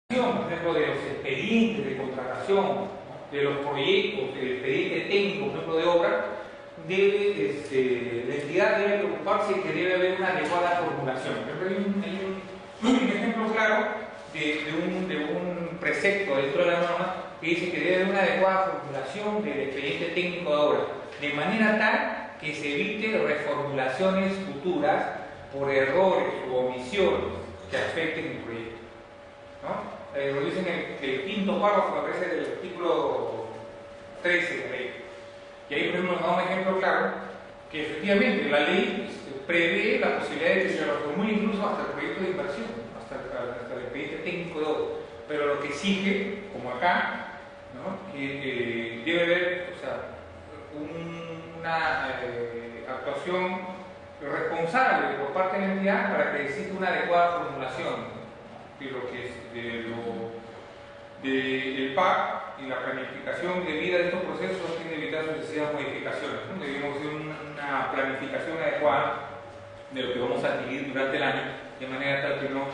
por ejemplo, de los expedientes de contratación, de los proyectos, del expediente técnico, por ejemplo, de obra, la entidad debe preocuparse de que debe haber una adecuada formulación. Hay un ejemplo claro de un precepto dentro de la norma que dice que debe haber una adecuada formulación del expediente técnico de obra, de manera tal que se evite reformulaciones futuras por errores u omisiones que afecten el proyecto, ¿no? Lo dicen en el quinto párrafo que aparece del artículo 13 de la ley. Y ahí, por ejemplo, nos da un ejemplo claro que efectivamente la ley prevé la posibilidad de que se reformule incluso hasta el proyecto de inversión, hasta el expediente técnico de obra. Pero lo que exige, como acá, ¿no?, que debe haber, o sea, una actuación responsable por parte de la entidad para que exista una adecuada formulación de lo que es del PAC, y la planificación debida de estos procesos no tiene que evitar sucesivas modificaciones, ¿no? Debemos hacer una planificación adecuada de lo que vamos a adquirir durante el año, de manera tal que no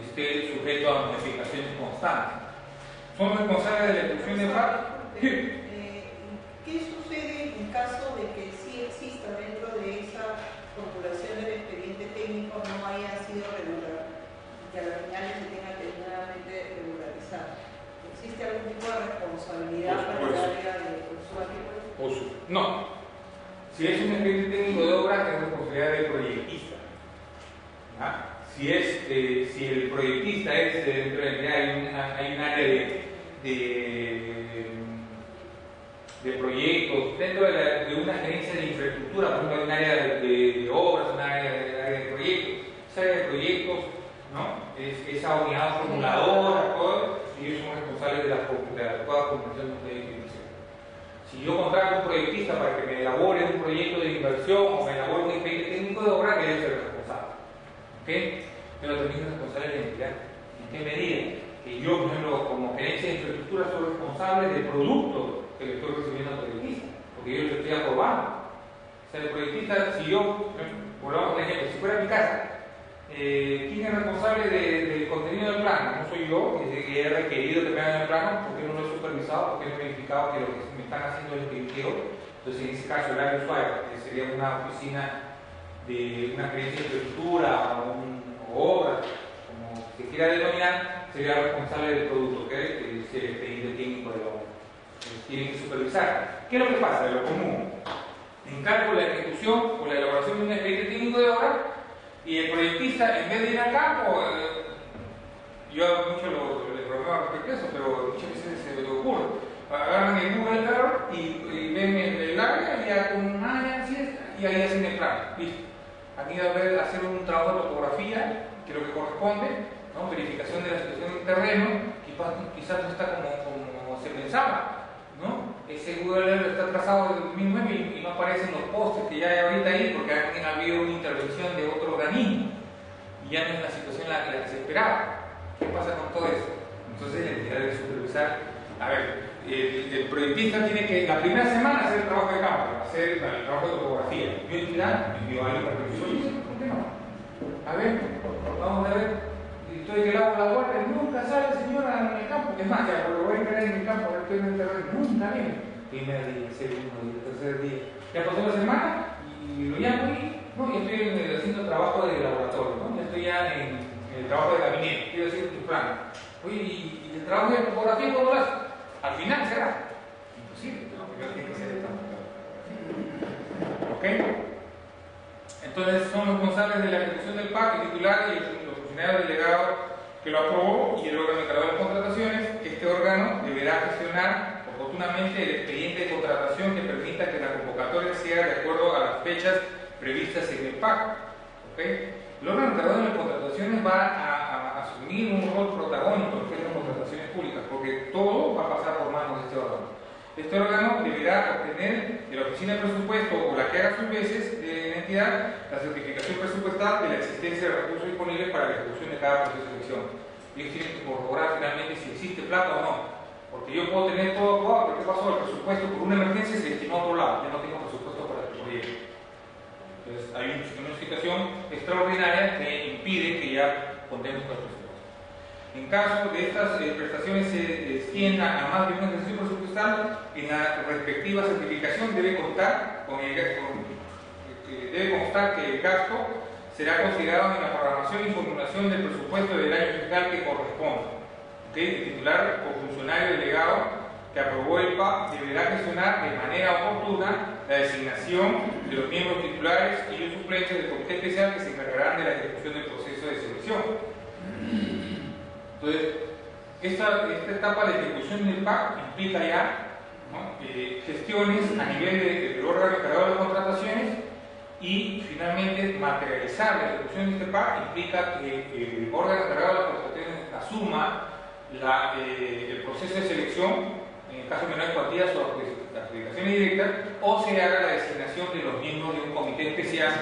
esté sujeto a modificaciones constantes. ¿Son responsables de la ejecución del PAC? ¿Qué sucede en caso de que sí exista dentro de esa formulación del expediente técnico no haya sido regular, que a la final se tenga que nuevamente regularizar? ¿Existe algún tipo de responsabilidad para el área de usuario? No. Si es un expediente técnico de obra, es responsabilidad del proyectista. Si el proyectista es dentro de la entidad, hay un área de proyectos, dentro de una gerencia de infraestructura, por ejemplo, hay un área de obras, un área de proyectos. Esa área de proyectos, ¿no?, esa unidad formuladora, y ellos son responsables de la adecuada formulación de un proyecto de inversión. Si yo contrato a un proyectista para que me elabore un proyecto de inversión o me elabore un expediente técnico de obra, debe ser responsable. ¿Okay? Pero también es responsable de la entidad. ¿En qué medida? Que yo, por ejemplo, como gerencia de infraestructura, soy responsable del producto que le estoy recibiendo al proyectista, porque yo lo estoy aprobando. O sea, el proyectista, si yo, volvamos al ejemplo, si fuera mi casa, ¿quién es responsable del contenido del plano? No soy yo, que he requerido que me hagan el plano, porque no lo he supervisado, porque no he verificado que lo que me están haciendo es lo que yo quiero. Entonces, en ese caso, el área usuario, que sería una oficina de una gerencia de infraestructura o obra, como se quiera denominar, sería responsable del producto, que es el expediente técnico de la obra. Tienen que supervisar. ¿Qué es lo que pasa? De lo común, encargo la ejecución o la elaboración de un expediente técnico de obra, y el proyectista, en vez de ir al campo, yo mucho le bromeo respecto a eso, pero muchas veces se me ocurre, agarran el Google Earth y ven el área y ya con y ahí hacen el plan, listo. Han ido a hacer un trabajo de topografía, que es lo que corresponde, ¿no?, verificación de la situación del terreno, quizás no está como se pensaba, ¿no? Ese Google Earth está trazado desde el 2009 y no aparecen los postes que ya hay ahorita ahí, porque ha habido una intervención de otro organismo y ya no es la situación la que se esperaba. ¿Qué pasa con todo eso? Entonces la entidad debe supervisar. A ver, el proyectista tiene que la primera semana hacer el trabajo de campo, hacer el trabajo de topografía. Yo entidad me dio algo para que yo, ¿por qué no? A ver, vamos a ver. Estoy que lavo la guardia, nunca sale señora en el campo. Es más, ya, porque voy a entrar en el campo, estoy en el terreno, nunca viene. Primer día, segundo día, tercer día. Ya pasó la semana y lo llamo y no, ya estoy haciendo trabajo de laboratorio, ¿no? Ya estoy ya en el trabajo de gabinete, estoy haciendo tu plan. Oye, ¿y el trabajo de topografía cómo lo haces? Al final será. Imposible, ¿no? Primero tiene que ser el campo. ¿Ok? Entonces son responsables de la ejecución del PAC, el titular y los funcionarios delegados que lo aprobó y el órgano encargado de las contrataciones. Este órgano deberá gestionar oportunamente el expediente de contratación que permita que la convocatoria sea de acuerdo a las fechas previstas en el PAC. ¿Okay? El órgano encargado de las contrataciones va a asumir un rol protagónico en las contrataciones públicas, porque todo va a pasar por manos de este órgano. Este órgano deberá obtener de la oficina de presupuesto o la que haga sus veces de la entidad la certificación presupuestal de la existencia de recursos disponibles para la ejecución de cada proceso de selección. Ellos tienen que corroborar finalmente si existe plata o no, porque yo puedo tener todo aprobado, pero ¿qué pasó? El presupuesto por una emergencia se destinó a otro lado, ya no tengo presupuesto para el proyecto. Entonces hay una situación extraordinaria que impide que ya contemos con el presupuesto. En caso de estas prestaciones se extiendan a más de un ejercicio presupuestal, en la respectiva certificación debe constar que el gasto será considerado en la programación y formulación del presupuesto del año fiscal que corresponda. El titular o funcionario delegado que aprobó el PAC deberá gestionar de manera oportuna la designación de los miembros titulares y los suplentes del comité especial que se encargarán de la ejecución del proceso de selección. Entonces, esta etapa de ejecución del PAC implica ya, ¿no?, gestiones a nivel del órgano encargado de las contrataciones, y finalmente materializar la ejecución de este PAC implica que el órgano encargado de las contrataciones asuma el proceso de selección, en el caso de menores cuantías o adjudicaciones directas, o se haga la designación de los miembros de un comité especial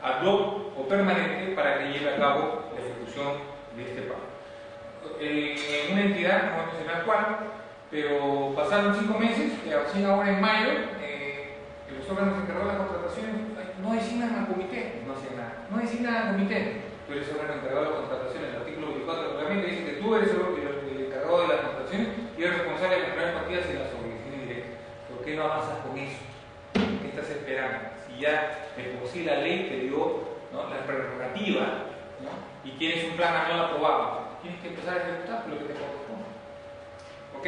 ad hoc o permanente para que lleve a cabo la ejecución de este PAC. En una entidad, no voy a mencionar cuál, pero pasaron 5 meses, recién ahora en mayo, los órganos encargados de las contrataciones no designan al comité, no hacen nada, no designan al comité. Tú eres órgano encargado de las contrataciones, el artículo 24 del reglamento dice que tú eres el encargado de las contrataciones y eres responsable de comprar partidas en las obligaciones directas. ¿Por qué no avanzas con eso? ¿Qué estás esperando? Si ya de por sí la ley te dio, ¿no?, la prerrogativa, ¿no?, y tienes un plan anual aprobado, tienes que empezar a ejecutar lo que te corresponde. ¿Ok?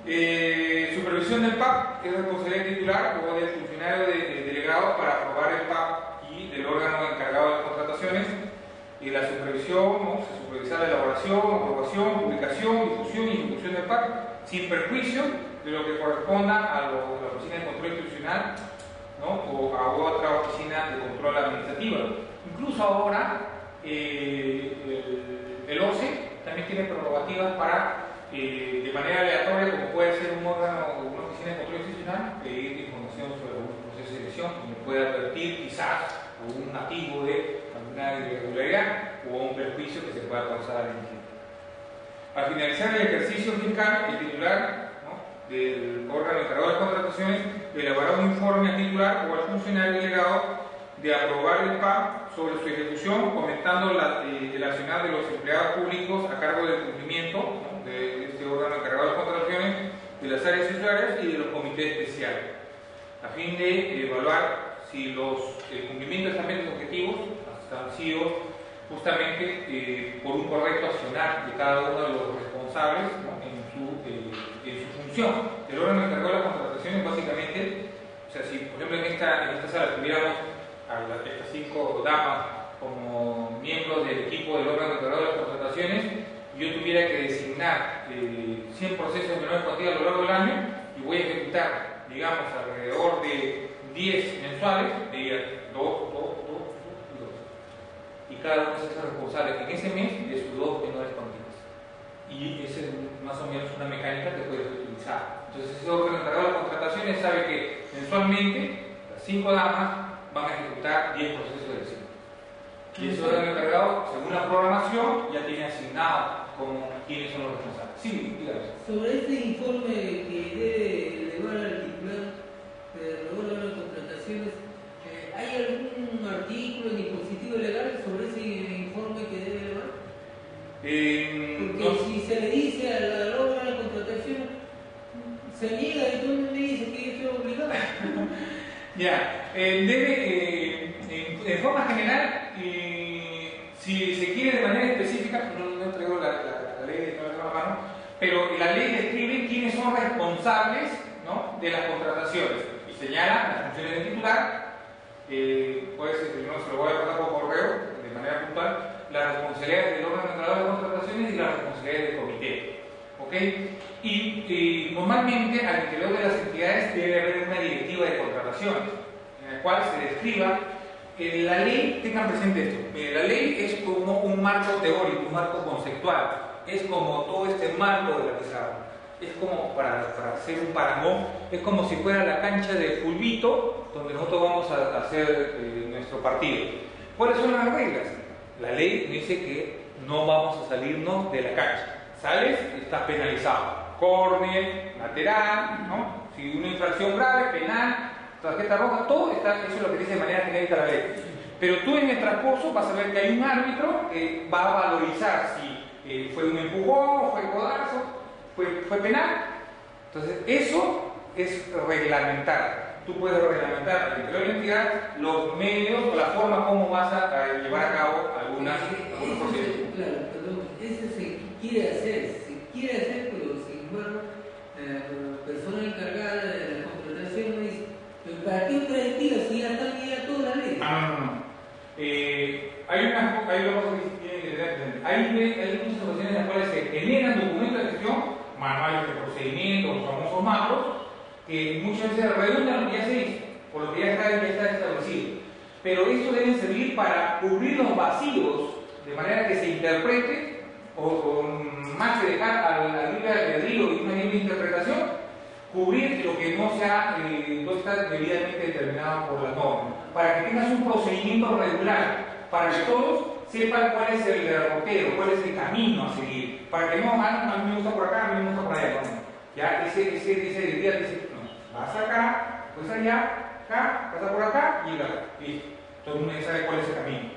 Supervisión del PAC es responsabilidad titular o del funcionario delegado para aprobar el PAC y del órgano encargado de las contrataciones. Y la supervisión, ¿no?, se supervisará la elaboración, aprobación, publicación, difusión y ejecución del PAC sin perjuicio de lo que corresponda a la oficina de control institucional, ¿no?, o a otra oficina de control administrativa. Incluso ahora el OCE también tiene prerrogativas para, de manera aleatoria, como puede ser un órgano o una oficina de control institucional, pedir información sobre algún proceso de selección y me puede advertir quizás algún activo de alguna irregularidad o un perjuicio que se pueda causar al incidente. Al finalizar el ejercicio fiscal, el titular, ¿no?, del órgano encargado de contrataciones elaborará un informe al titular o al funcionario delegado de aprobar el PAC sobre su ejecución, comentando el accionar de los empleados públicos a cargo del cumplimiento, ¿no?, de este órgano encargado de contrataciones, de las áreas titulares y de los comités especiales, a fin de evaluar si el cumplimiento de estas metas objetivos han sido justamente por un correcto accionar de cada uno de los responsables, ¿no?, en su función. El órgano encargado de las contrataciones, básicamente, o sea, si por ejemplo en esta sala tuviéramos a estas 5 damas como miembros del equipo del órgano encargado de las contrataciones, yo tuviera que designar 100 procesos de menor cuantía a lo largo del año y voy a ejecutar, digamos, alrededor de 10 mensuales, diría 2, 2, 2, 2 y 2. Y cada uno es responsable en ese mes de sus 2 menores cuantías. Y esa es más o menos una mecánica que puedes utilizar. Entonces, ese órgano encargado de las contrataciones sabe que mensualmente las 5 damas van a ejecutar 10 procesos de elección. Y ese órgano encargado, según la programación, ya tiene asignado quiénes son los responsables. Sí, dígame. Sobre este informe que debe elevar al titular de las contrataciones, ¿hay algún artículo en dispositivo legal sobre ese informe que debe elevar? Porque no, si se le dice a la órgano de la contratación, se niega y tú me dices que yo estoy obligado. Ya, debe, en forma general, si se quiere de manera específica, no traigo la ley, no la tengo a la mano, pero la ley describe quiénes son responsables, ¿no?, de las contrataciones y señala las funciones del titular, puede ser, no se lo voy a pasar por correo de manera puntual, las responsabilidades del órgano encargado de las contrataciones y las responsabilidades del comité. ¿Ok? Y normalmente al interior de las entidades debe haber una directiva de contrataciones en la cual se describa la ley. Tengan presente esto, la ley es como un marco teórico, un marco conceptual, es como todo este marco de la pizarra, es como para hacer un parangón, es como si fuera la cancha de fulbito donde nosotros vamos a hacer nuestro partido. ¿Cuáles son las reglas? La ley dice que no vamos a salirnos de la cancha. Sales, estás penalizado. Córner, lateral, ¿no? Si una infracción grave, penal, tarjeta roja, todo está, eso es lo que dice de manera genérica la ley. Pero tú en el transcurso vas a ver que hay un árbitro que va a valorizar si fue un empujón, fue codazo, fue penal. Entonces, eso es reglamentar. Tú puedes reglamentar al interior de la entidad los medios o la forma como vas a llevar a cabo algunos procedimientos. Claro, perdón, eso se quiere hacer, pero sin embargo, la persona encargada de la contratación me dice, ¿pero para qué preventiva si ya está guiada toda la ley? No. Hay una cosa que tiene que tener. Hay muchas ocasiones en las cuales se generan documentos de gestión, manuales de procedimientos, los famosos macros, que muchas veces redundan lo que ya se hizo, por lo que ya está establecido. Pero esto debe servir para cubrir los vacíos, de manera que se interprete, o más que dejar al libre albedrío y una libre interpretación, cubrir lo que no está debidamente determinado por la norma, para que tengas un procedimiento regular, para que todos sepan cuál es el derrotero, cuál es el camino a seguir, para que no, a mí me gusta por acá, a mí me gusta por allá. Ya ese día dice, no, vas acá, pues allá, acá, pasa por acá y acá. Listo. Todo el mundo ya sabe cuál es el camino.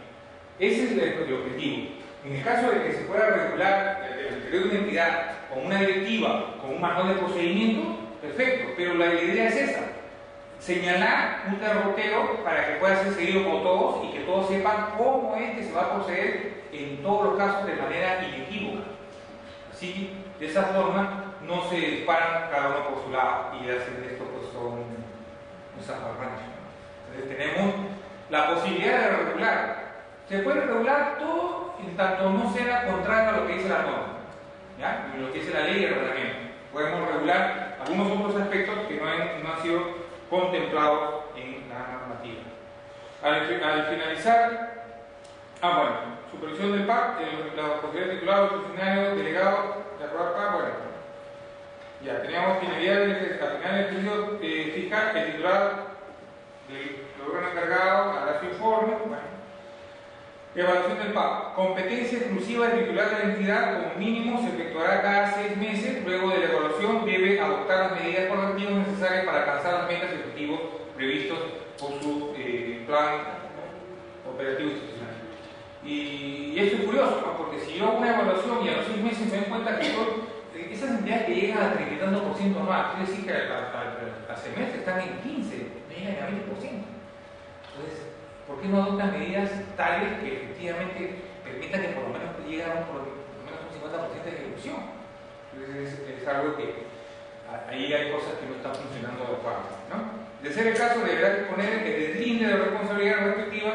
Ese es el objetivo. En el caso de que se pueda regular el interior de una entidad con una directiva, con un manual de procedimiento, perfecto, pero la idea es esa: señalar un derrotero para que pueda ser seguido por todos y que todos sepan cómo es que se va a proceder en todos los casos de manera inequívoca. Así, de esa forma, no se disparan cada uno por su lado y hacen esto, pues son zafarranchos, ¿no? Entonces tenemos la posibilidad de regular. Se puede regular todo en tanto no sea contrario a lo que dice la norma, ¿ya? Lo que dice la ley y el reglamento. Podemos regular algunos otros aspectos que no han sido contemplados en la normativa. Al finalizar, supervisión del PAC, la posibilidad de titulado, funcionario, delegado, de aprobar PAC, ya teníamos finalidad al final del ejercicio fiscal, el titular del órgano encargado hará su informe. Evaluación del PAC. Competencia exclusiva del titular de la entidad, como mínimo se efectuará cada 6 meses. Luego de la evaluación debe adoptar las medidas correctivas necesarias para alcanzar las metas y objetivos previstos por su plan operativo institucional. Y esto es curioso, ¿no? Porque si yo hago una evaluación y a los 6 meses me doy cuenta que esas entidades que llegan a 30% anual, quiere decir que al semestre están en 15, no llegan a 20%. Entonces, ¿por qué no adoptan medidas tales que efectivamente permitan que por lo menos llegue a un 50% de ejecución? Entonces es algo que ahí hay cosas que no están funcionando adecuadamente, ¿no? De ser el caso, deberá disponer el deslinde de responsabilidad respectiva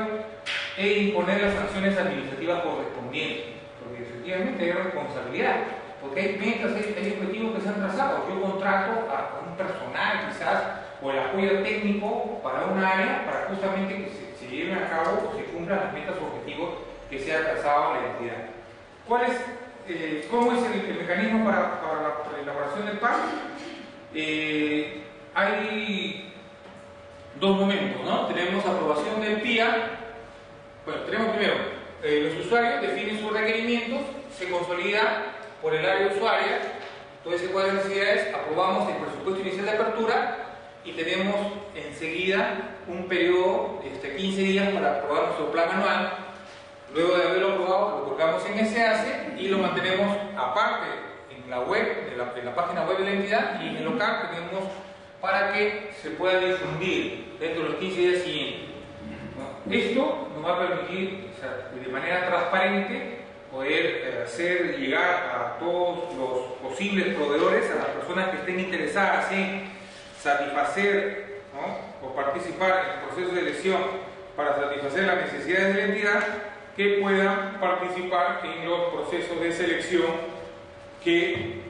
e imponer las sanciones administrativas correspondientes, porque efectivamente hay responsabilidad, porque hay metas, hay objetivos que se han trazado. Yo contrato a un personal quizás o el apoyo técnico para un área para justamente que se lleven a cabo o se cumplan las metas o objetivos que se ha trazado la entidad. ¿Cómo es el mecanismo para la elaboración del PAC? Hay dos momentos, ¿no? Tenemos aprobación del PIA. Bueno, tenemos primero, los usuarios definen sus requerimientos, se consolida por el área usuaria, todo ese cuadro de necesidades, aprobamos el presupuesto inicial de apertura y tenemos enseguida un periodo de 15 días para aprobar nuestro plan anual. Luego de haberlo aprobado, lo colgamos en SEACE y lo mantenemos aparte en la web, en la página web de la entidad, y en el local tenemos para que se pueda difundir dentro de los 15 días siguientes. Esto nos va a permitir, de manera transparente, poder hacer llegar a todos los posibles proveedores, a las personas que estén interesadas en satisfacer, ¿no?, o participar en el proceso de elección para satisfacer las necesidades de la entidad, que puedan participar en los procesos de selección que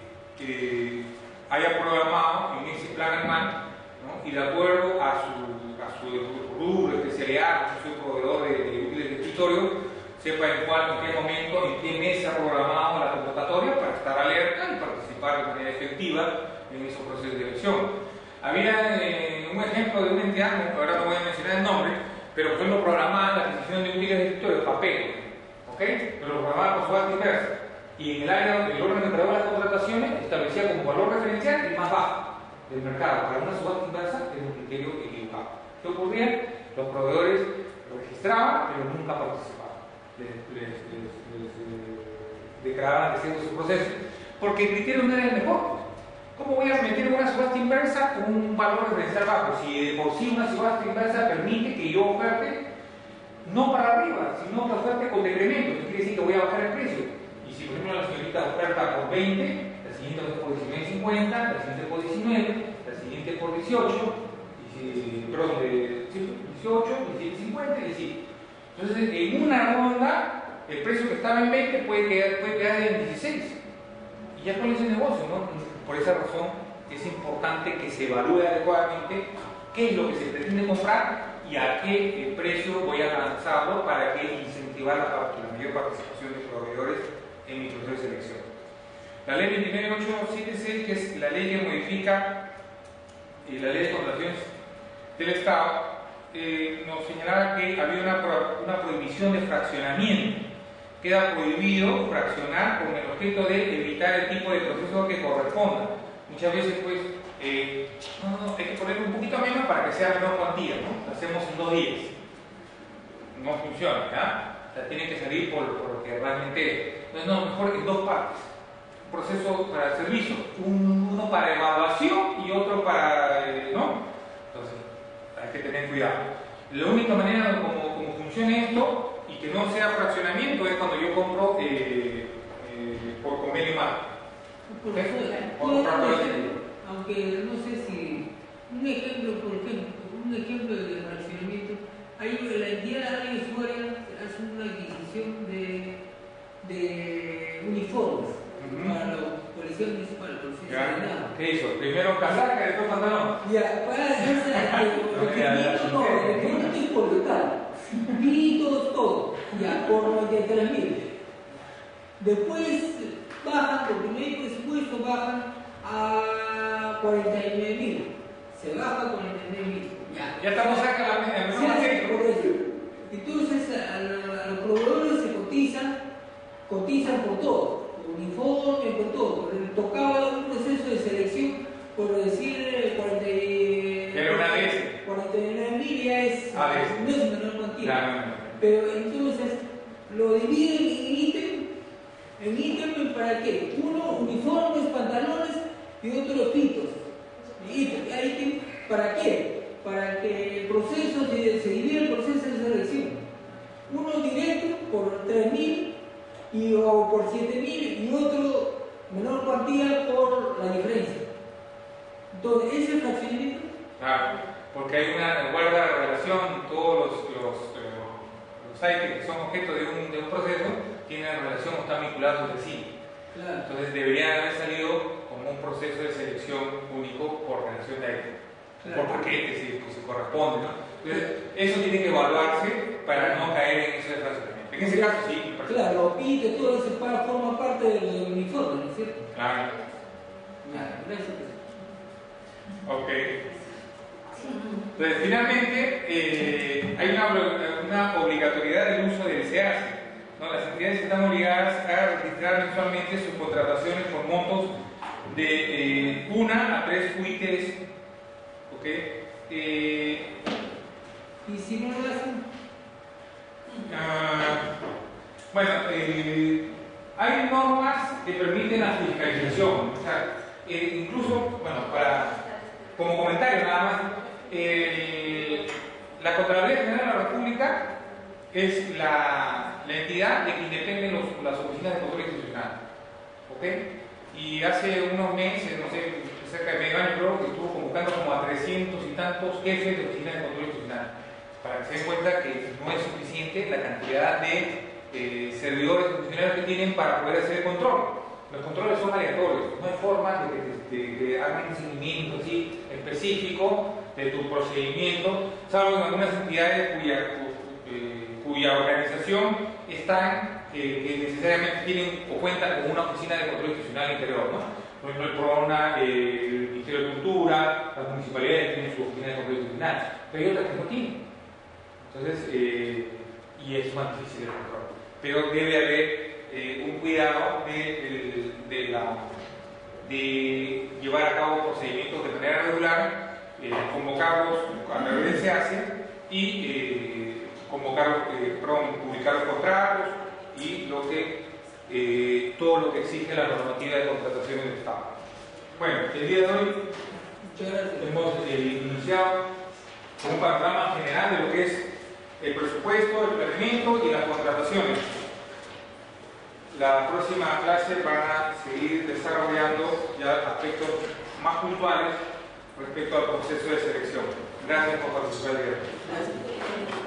haya programado en ese plan anual, ¿no? Y de acuerdo a su rubro, especialidad, a su proveedor de útiles de escritorio, sepa en qué momento, en qué mes se ha programado la convocatoria para estar alerta y participar de manera efectiva en esos procesos de elección. Había un ejemplo de una entidad, ahora no voy a mencionar el nombre, pero por ejemplo programada la adquisición de útiles de escritorio, papel, ¿ok? Pero lo programaba por subasta inversa. Y en el área del órgano encargado de las contrataciones establecía como valor referencial el más bajo del mercado. Para una subasta inversa es un criterio equivocado. ¿Qué ocurría? Los proveedores lo registraban, pero nunca participaban. Les declaraban desierto su proceso, porque el criterio no era el mejor. ¿Cómo voy a meter una subasta inversa con un valor referencial bajo? Si de por sí una subasta inversa permite que yo oferte no para arriba, sino que oferte con decremento, eso quiere decir que voy a bajar el precio. Y si por ejemplo la señorita oferta por 20, la siguiente oferta por 19.50, la siguiente por 19, la siguiente por 18, perdón, 18, 17.50 y así. Entonces en una ronda el precio que estaba en 20 puede quedar en 16. Y ya cuál es el negocio, ¿no? Por esa razón es importante que se evalúe adecuadamente qué es lo que se pretende comprar y a qué precio voy a lanzarlo para que incentivar la mayor participación de proveedores en mi proceso de selección. La ley 29876, que es la ley que modifica la ley de contrataciones del Estado, nos señalaba que había una prohibición de fraccionamiento. Queda prohibido fraccionar con el objeto de evitar el tipo de proceso que corresponda. Muchas veces, pues, hay que ponerle un poquito menos para que sea menor cuantía, ¿no? Lo hacemos en 2 días. No funciona, ¿ya? O sea, tiene que salir por lo que realmente es. No, mejor en 2 partes. Un proceso para el servicio, uno para evaluación y otro para, ¿no? Entonces, hay que tener cuidado. La única manera como funcione esto y que no sea fraccionamiento es cuando yo compro por convenio marco. Aunque no sé si un ejemplo, por ejemplo, de fraccionamiento, ahí la entidad usuaria hace una adquisición de uniformes para la policía municipal, ¿Qué hizo? Primero casaca, después pantalón. Ya, para hacerse requerimientos por local, pitos, todo, ya, por 93.000. Después bajan, por primer presupuesto bajan a 49.000. Se baja a 49.000. Ya estamos cerca de la media. Entonces a los proveedores se cotizan por todo, por uniforme, por todo. Tocaba un proceso de selección, por decir 49.000 ya es, no es menor cuantía. Claro. Pero entonces lo dividen en ítem para qué? Uno, uniformes, pantalones y otro pitos. ¿Ítem para qué? Para que el proceso se divida el proceso de selección. Uno directo por 3.000 o por 7.000 y otro menor cuantía por la diferencia. Entonces, ¿ese es fraccionamiento? Claro, porque hay una guarda de relación, todos los sites que son objeto de un proceso tienen relación o están vinculados entre sí. Claro. Entonces deberían haber salido como un proceso de selección único por relación directa, claro, por paquete si se corresponde, ¿no? Entonces eso tiene que evaluarse para no caer en eso de fraccionamiento. En ese caso sí. Claro, los pitos, todo eso forma parte del uniforme, ¿no es cierto? Claro. Gracias. Ok. Entonces, finalmente, hay una obligatoriedad del uso del SEACE, ¿no? Las entidades están obligadas a registrar mensualmente sus contrataciones por montos de 1 a 3 UITs. ¿Ok? ¿Y si no lo hacen? Bueno, hay normas que permiten la fiscalización. O sea, incluso, bueno, como comentario nada más, la Contraloría General de la República es la entidad de que dependen las oficinas de control institucional. ¿Ok? Y hace unos meses, no sé, cerca de medio año creo que estuvo convocando como a 300 y tantos jefes de oficinas de control institucional, para que se den cuenta que no es suficiente la cantidad de servidores funcionarios que tienen para poder hacer el control. Los controles son aleatorios, no hay forma de que hagan un seguimiento así específico de tu procedimiento, salvo en algunas entidades cuya organización están, que necesariamente tienen o cuentan con una oficina de control institucional interior, ¿no? Por ejemplo, el PRONA, el Ministerio de Cultura, las municipalidades tienen su oficina de control institucional, pero hay otras que no tienen. Entonces, y es más difícil el control. Pero debe haber un cuidado de llevar a cabo procedimientos de manera regular, convocarlos a través del SEACE y publicar los contratos y lo que todo lo que exige la normativa de contratación del Estado. Bueno, el día de hoy hemos iniciado con un panorama general de lo que es el presupuesto, el planeamiento y las contrataciones. La próxima clase van a seguir desarrollando ya aspectos más puntuales respecto al proceso de selección. Gracias por participar el día de hoy. Gracias.